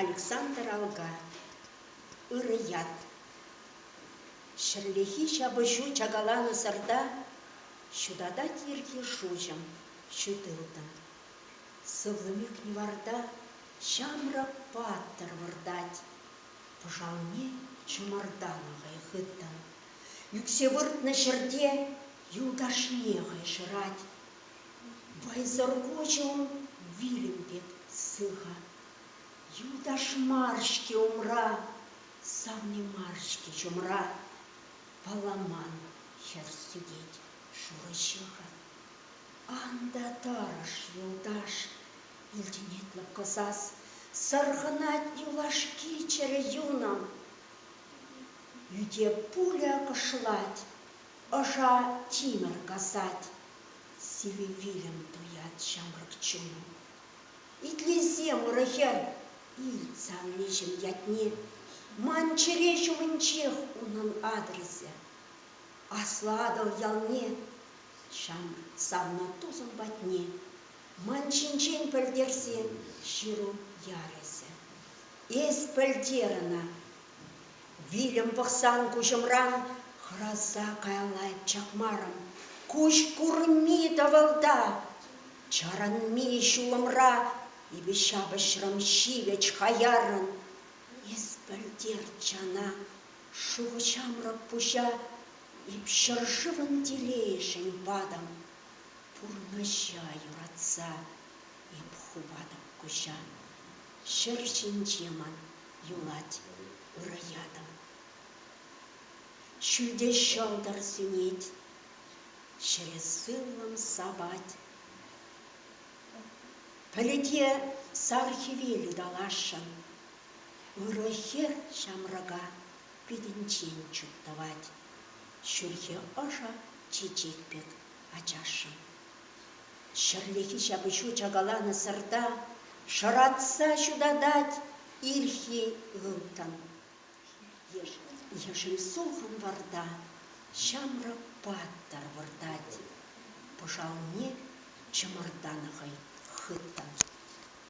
Александр Алга. Ырыят. Шырлехи шабышу чагаланы сырда, шудада тирхи шужым, шудылды. Сывлымик неварда, шамрак паттыр вырдать. Пожалне чумарданы гайхыттан. Юксевыртны шырде, юлдашне гайшырать. Байзаргочым вилимбек сыға. Юлдаш маршки умра, савни маршки чумра. Паламан хер судеть шурышыға. Анда тараш юлдаш, илденетліп кызас, сарғынат юлашки чері юнам. Юде пуля кышлать, ыжа тимір касать. Сиве вилем туят шамрак чуну. Итлезем урыхер, ильцам лежим ятне. Манчережу мынчех унын адресе. Асладыл ялне, шам савна тузын батне. Манчинчен пөлдерсе, ширу яресе. Эс пөлдерына. Вилем бұқсан күжімран, храза каялайып чакмарым. Куш курми тавалда, чаран ми шулымра, и бешабышрым шивеч хаярын. Эс пөлдер чана, шуғы чамрак пуща, и пшыржывын телейшін падам. Пурныша юратса, и пхувадам куща. Шыршын жеман юлать ұрыядым. Шүлде шалдар сүнет, через сылым сабать. Пөледе сархивелі далашын, ұрыхер шамрага педенчен чуптавать. Шүлхе ыжа чечекпек ачашын. Шырлехи шабышу чагаланы сырда, шыратса шудадать ильхи ғылтан. Ешім солғын варда, шамрак паттар вырдать. Пожалне чымырданыгай хыттан.